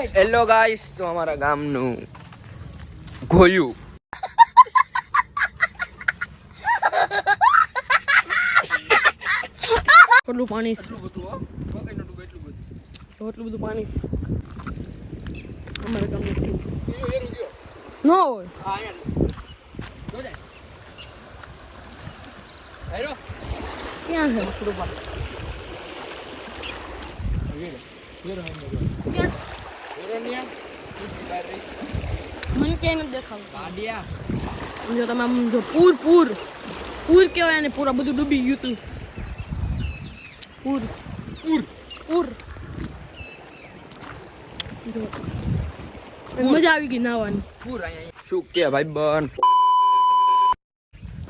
Hello guys, તો અમારા ગામનું ગોયું કેટલું પાણી એટલું બધું પાણી અમારા ગામનું ન હોય ક્યાં છે મકડું પાણી મને ક્યાંય નથી દેખાતું જો તમે આમ જો પૂર કહેવાય ને પૂરા બધું ડૂબી ગયું હતું પૂર જો મજા આવી ગઈ નાવાની પૂર અહીંયા શું કે ભાઈ બન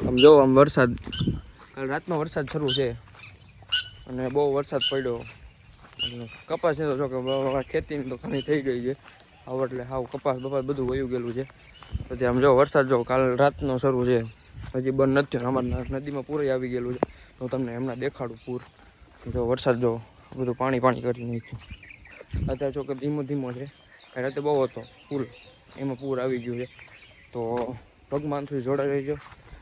આમ જો આમ વરસાદ કાલ રાતનો વરસાદ શરૂ છે અને બહુ વરસાદ પડ્યો અને કપાસ તો જો કે ખેતીની તો ઘણી થઈ ગઈ છે હવે એટલે હાવ કપાસ બધું વયું ગયેલું છે પછી આમ જો વરસાદ જો કાલ રાતનો શરૂ છે હજી બંધ નથી થયો અમારા નદીમાં પૂર આવી ગયેલું છે તો તમને હમણાં દેખાડું પૂર જો વરસાદ જો બધું પાણી કરી નાખ્યું અત્યારે જો કે ધીમો છે રાતે બહુ હતો પૂર એમાં પૂર આવી ગયું છે તો ભગવાન સુધી જોડાઈ રહેજો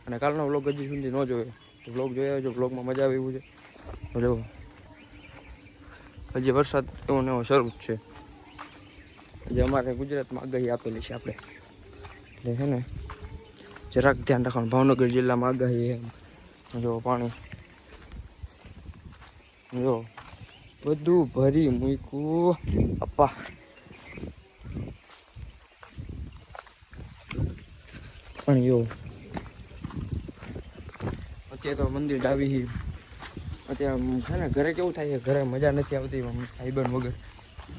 અને કાલનો વ્લોગ હજી સુધી ન જોયો તો વ્લોગ જોયા જો વ્લોગમાં મજા આવી એવું છે તો જો હજી વરસાદ એવો ને એવો શરૂ જ છે જે અમારે ગુજરાતમાં આગાહી આપેલી છે આપણે એટલે છે ને જરાક ધ્યાન રાખવાનું ભાવનગર જિલ્લામાં આગાહી જો પાણી જો બધું ભરી મૂક્યું અપ્પા પણ જો અત્યારે તો મંદિર ડાવી અત્યારે છે ને ઘરે કેવું થાય છે ઘરે મજા નથી આવતી ભાઈબંધ વગર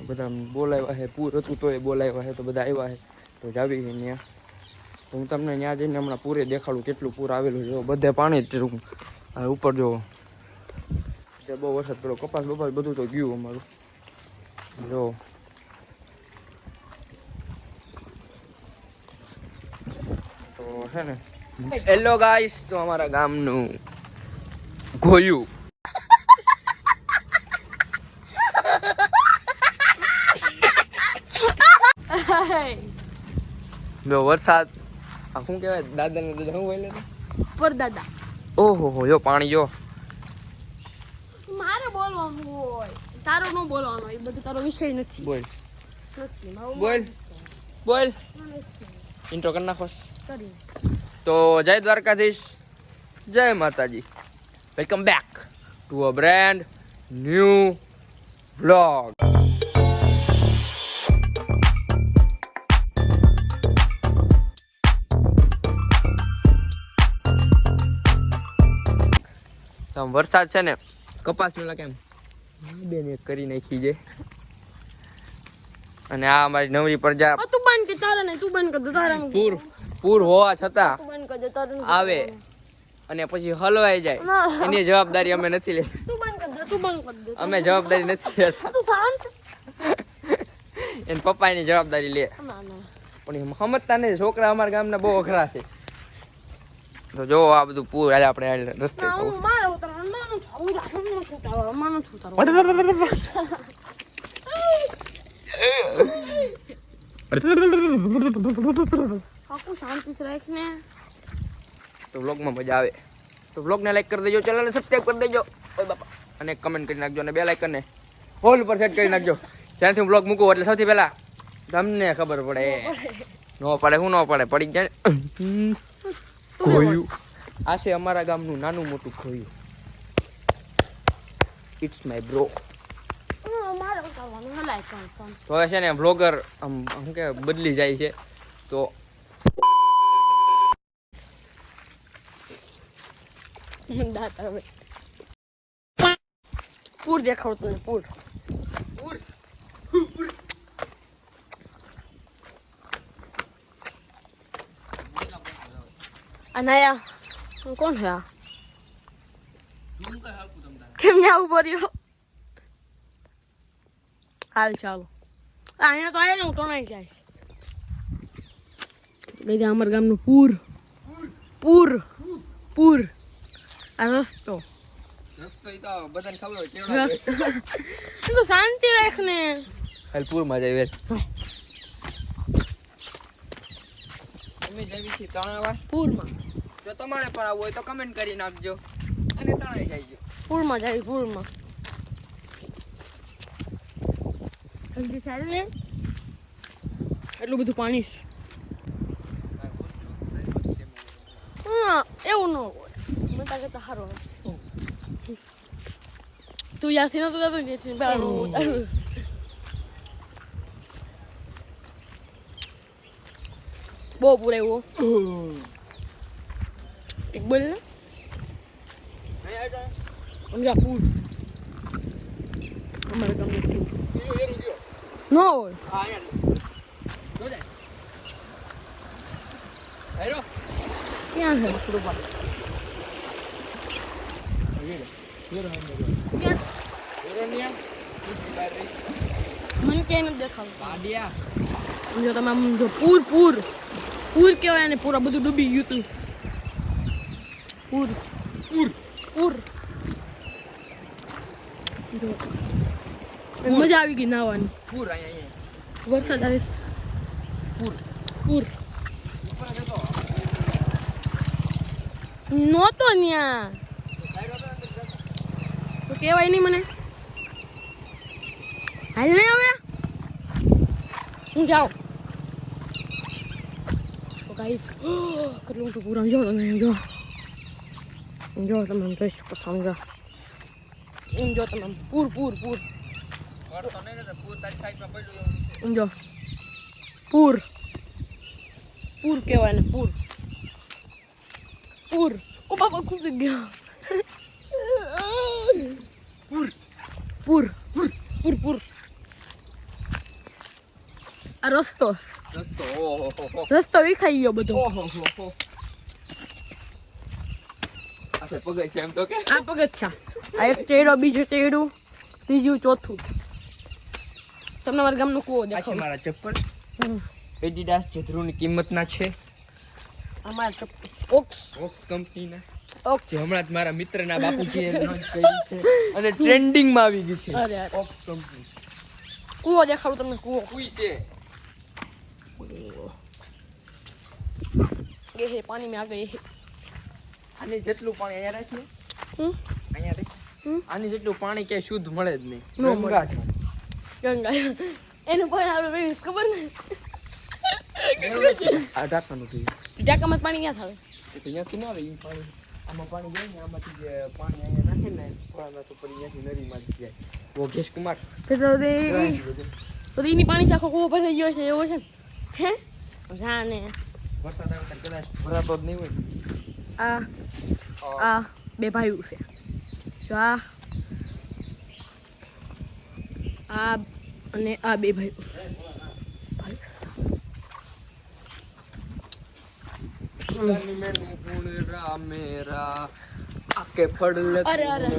બધા બોલાવ્યા છે પૂર હતું તો એ બોલાવ્યા છે તો બધા આવ્યા છે તો જાવી છે ત્યાં તો હું તમને ત્યાં જઈને હમણાં પૂરે દેખાડું કેટલું પૂર આવેલું છે બધે પાણી જ ઉપર જો બહુ વરસાદ પડ્યો કપાસ બધું તો ગયું અમારું જો તો છે ને હેલો ગાઈસ, તો અમારા ગામનું ગોયું જો વરસાદ આ શું કહેવાય દાદા ને શું બોલે પરદાદા ઓહો જો પાણી જો મારે બોલવાનું હોય તારો ન બોલવાનો એ બધું તારો વિષય નથી બોલ ઇન્ટ્રો કરી નાખો તો જય દ્વારકાધીશ, જય માતાજી, welcome back to a brand new vlog. વરસાદ છે ને કપાસ ને કેમ બેન એક કરી નાખી છે અને આ અમારી નવરી પ્રજા તું બંધ કે તારા નહીં તું બંધ કર દો તારા પૂર હોવા છતાં તું બંધ કર દે તારા આવે અને પછી હલવાઈ જાય એની જવાબદારી અમે નથી લેતી. તું બંધ કર દે અમે જવાબદારી નથી લેતા, તું શાંત એન પપ્પા એની જવાબદારી લે પણ એ સમજતા નહીં. છોકરા અમારા ગામના બહુ અઘરા છે. તો જો આ બધું પૂર આજે આપણે રસ્તે તો વ્લોગમાં મજા આવે તો વ્લોગને લાઈક કરી દેજો, ચેનલને સબસ્ક્રાઇબ કરી દેજો ઓય બાપા, અને કમેન્ટ કરી નાખજો અને બે લાઇકનને હોલ ઉપર સેટ કરી નાખજો. જ્યાંથી હું વ્લોગ મૂકું એટલે સૌથી પહેલા તમને ખબર પડે. ન પડે શું ન પડે પડી જાય. ખોયું આ છે અમારા ગામનું નાનું મોટું ખોયું. It's my bro. તો હવે છે ને વ્લોગર આમ શું કે બદલી જાય છે તો પૂર દેખાડતું પૂર અનાયા કોણ હે આ કેમ ન્યા ઉભો રહ્યો? હાલ ચાલો અહીંયા તો આયા ને હું ટણાઈ જાય. અમારા ગામનું પૂર પૂર પૂર આ રસ્તો રસ્તો ઈ તો બધાને ખબર હોય કેવડા તું શાંતિ રાખ ને. હાલ પૂરમાં જાય વેર અમે જવી છીએ તણાવા પૂરમાં. જો તમારે પણ આવવું હોય તો કમેન્ટ કરી નાખજો અને તણાઈ જાયજો. પૂરમાં જાય પૂરમાં. હજી ચાલે ને એટલું બધું પાણી છે. હા એવું ન હોય મને તાકે તો સારો તું યાથી નતો જતો ને છે બહુ પૂરાયું એક બોલ ને સમજા પૂર અમારે ગામનું પૂર ન હોય ક્યાં છે મસરૂ પર મને ક્યાંય નથી દેખાતું. જો તમે આમ જો પૂર પૂર પૂર કહેવાય ને પૂરા બધું ડૂબી ગયું તું. પૂર પૂર પૂર જો મજા આવી ગઈ નાવાની. પૂર અહીંયા વરસાદ આવે છે. પૂર પૂર ઉપર જતો નહોતો ન્યા તો કહેવાય નહીં મને. હાલ ને હવે હું જાઉં તો ગાઈસ કેટલું મોટું પૂર જો તમે જો તમે જોઈ શકો સમજો એમ જો તમે પૂર પૂર પૂર વરસો નહીં ને પૂર તારી સાઈડમાં પડ્યું એમ જો પૂર પૂર કહેવાય ને પૂર પૂર ઓ બાપા ખુદ ગયો પૂર પૂર પૂર પૂર આ રસ્તો ઓહો રસ્તો વિખાઈ ગયો બધો. ઓહો આ પગે છે એમ તો કે આ પગથિયા આ એક ટેડો બીજો ટેડું ત્રીજું ચોથું. તમને મારા ગામનો કૂવો આ છે દેખાડો. મારા ચપ્પલ એડિડાસ જેધરુની કિંમતના છે. અમારા ચપ્પલ ઓક્સ કંપનીના ઓક્સ જે હમણાં જ મારા મિત્રના બાપુજીએ લોન્ચ કરી છે અને ટ્રેન્ડિંગમાં આવી ગઈ છે. અરે અરે ઓક્સ કંપની કૂવો દેખાડું તમને કૂવો કુઈ છે ये है पानी में आ गए हैं. આની જેટલું પાણી અહીંયા રાખીએ અહીંયા રાખીએ આની જેટલું પાણી ક્યાંય શુદ્ધ મળે જ નહીં. નો મળે. ગંગા છે. ગંગા એનું પાણી આપણે ખબર ને આ ઢાંકવાનું થયું ઢાકામાં પાણી ક્યાં થાય? એ તો અહીંયાથી ના આવે ઈ પાણી આમાં પાણી જાય ને આમાંથી જે પાણી અહીંયા નાખે ને થોડામાં તો પછી અહીંયાથી નદીમાં જ જાય. યોગેશ કુમાર તો એની પાણી આખો કૂવો ભરાઈ ગયો છે એવો છે ને હે જાને વરસાદ આવે ત્યારે કદાચ ભરાતો જ નહીં હોય. આ બે ભાઈઓ છે જો આ અને આ બે ભાઈઓ આકે ફળ અરે, અરે.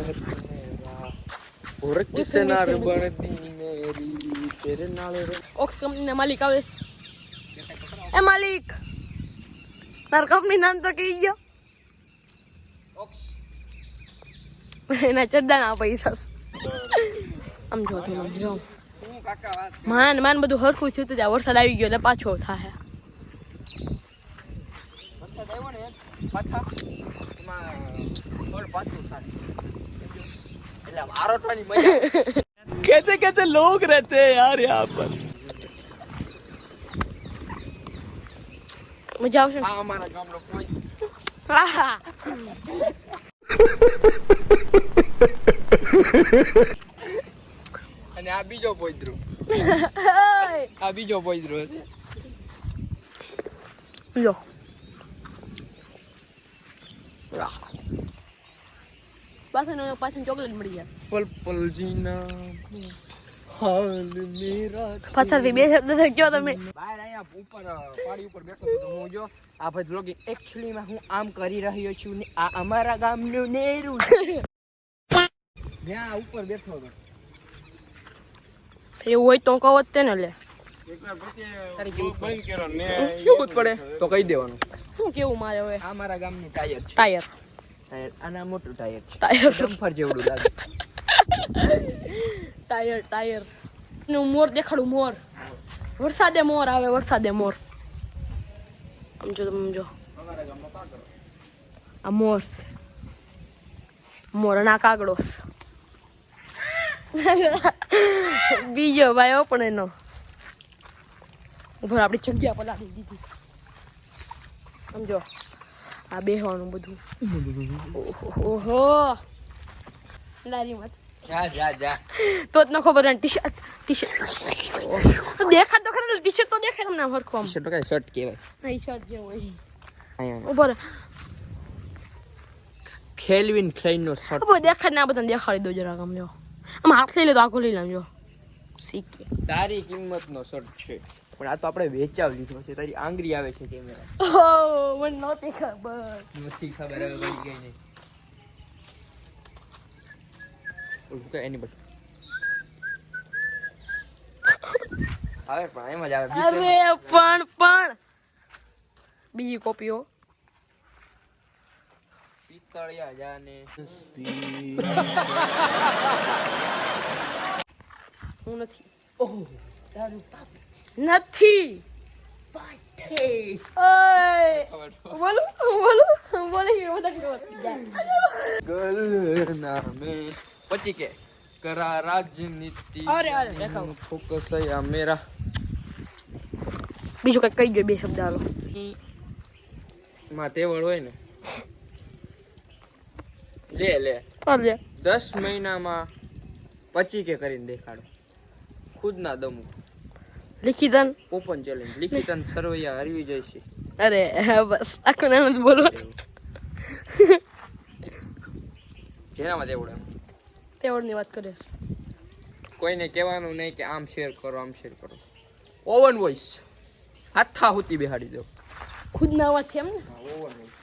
ઓર કિસનાર બણતી મેરી તેરે નાળ ઓક્સ કંપનીના માલિક આવે એ માલિક તાર કંપની નામ તો કહી ગયો ઓક્સ એના ચડ્ડાના પૈસા આમ જો તમે જો હું કાકા વાત માન બધું હરખું થયું ત્યાં વરસાદ આવી ગયો એટલે પાછો થાય. વરસાદ આવ્યો ને પાછા એમાં ફળ પાછું થાય એટલે આરોટવાની મજા कैसे कैसे लोग रहते हैं यार यहाँ पर. મજા આવશે આ અમારા ગામનો કોઈ અને આ બીજો પોઈદ્રો આ બીજો પોઈદ્રો છે લો પાછળ ચોકલેટ મળી જાય પલ પલ જીના હાલ મેરા પાછળથી બે શબ્દ કયો તમે બહાર અહીંયા ઉપર પાડી ઉપર બેઠો હતો હું જો આ ભાઈ બ્લોગિંગ એકચ્યુઅલીમાં હું આમ કરી રહ્યો છું ને આ અમારા ગામનું નેરું ત્યાં ઉપર બેઠો હતો એવું હોય તો કહો જ તે ને લે કેવું જ પડે તો કહી દેવાનું શું કેવું મારે હવે આ મારા ગામનું ટાયર છે ટાયર ટાયર આના મોટું ટાયર છે ટાયર ડમ્ફર જેવડું લાગે ટાયર ટાયર હું મોર દેખાડું મોર વરસાદે મોર આવે વરસાદે મોર સમજો તમે સમજો આ મોર મોર ના કાગડો બીજો ભાઈ પણ એનો ઉપર આપણી જગ્યા પલાળી દીધી સમજો આ બેહવાનું બધું ઓહો લારીમાં જા તો જ ન ખબર ટી શર્ટ દેખાડ તો ખરા ટી શર્ટ તો દેખાય તમને હરખું આમ શર્ટ કઈ શર્ટ કહેવાય નહીં શર્ટ જેવું હોય અહીંયા ઉપર કેલ્વિન ક્લાઈન નો શર્ટ ઉપર દેખાડ ને આ બધાને દેખાડી દો જરાક આમ જો આમ હાથ લઈ લે તો આખો લઈ લેજો શીખે તારી કિંમત નો શર્ટ છે પણ આ તો આપણે વેચાવ લીધો છે તારી આંગળી આવે છે કેમેરા ઓહ મને નહોતી ખબર નથી ખબર હવે પડી ગઈ નહીં ઓકે એની બસ આવે પણ એમ જ આવે અરે પણ બીજી કોપીઓ પિત્તળિયા જાને હું નથી ઓહ દારૂ નથી ઓય બોલો ગલના મે પછી કે કરા રાજનીતિ અરે દેખાવ ફોકસ આ મેરા બીજું કઈ કહી ગયો બે શબ્દ હાલો માં તેવડ હોય ને લે ચાલે 10 મહિનામાં 25 કે કરીને દેખાડો ખુદના દમ લિખિતન ઓપન ચેલેન્જ લિખિતન સરવૈયા હરવી જઈશે અરે બસ આખો નામ બોલો જેનામાં તેવડ તેવડની વાત કરે કોઈને કહેવાનું નહીં કે આમ શેર કરો ઓવન વોઇસ હાથા હુતી બેહાડી દો ખુદ ના વાત એમ ને ઓવન વોઇસ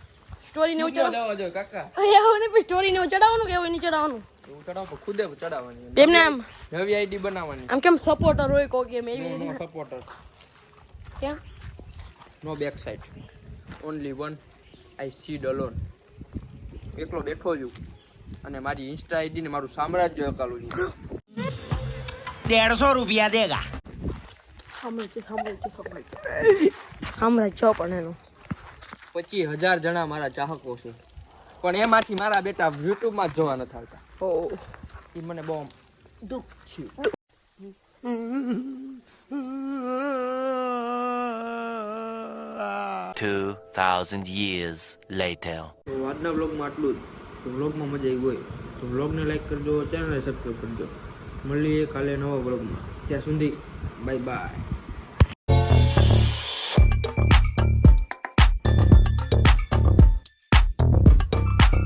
સ્ટોરી ને ચડાવવા દેવા જો કાકા એવું નહીં સ્ટોરી ને ચડાવવાનું કે એવું નહીં ચડાવવાનું એવું ચડાવો ખુદે ચડાવવાની એમને આમ નવી આઈડી બનાવવાની આમ કેમ સપોર્ટર હોય કો કે એવી નો સપોર્ટર ક્યાં no back side only one I sit alone એકલો બેઠો છું અને મારી ઇન્સ્ટા આઈડી ને મારું સામ્રાજ્ય અકાલું છું 150 रुपया देगा સામ્રાજ્ય પણ એનું 25,000 જણા મારા ચાહકો છે પણ એમાંથી મારા બેટા યુટ્યુબ માં જ જોવા નથી આવતા ઓ એ મને બહુ દુઃખ થયું 2000 years later. તો આજના બ્લોગમાં આટલું જ તો બ્લોગમાં મજા આવી હોય તો બ્લોગને લાઈક કરજો ચેનલને સબસ્ક્રાઈબ કરજો મળીએ કાલે નવા બ્લોગમાં ત્યાં સુધી બાય બાય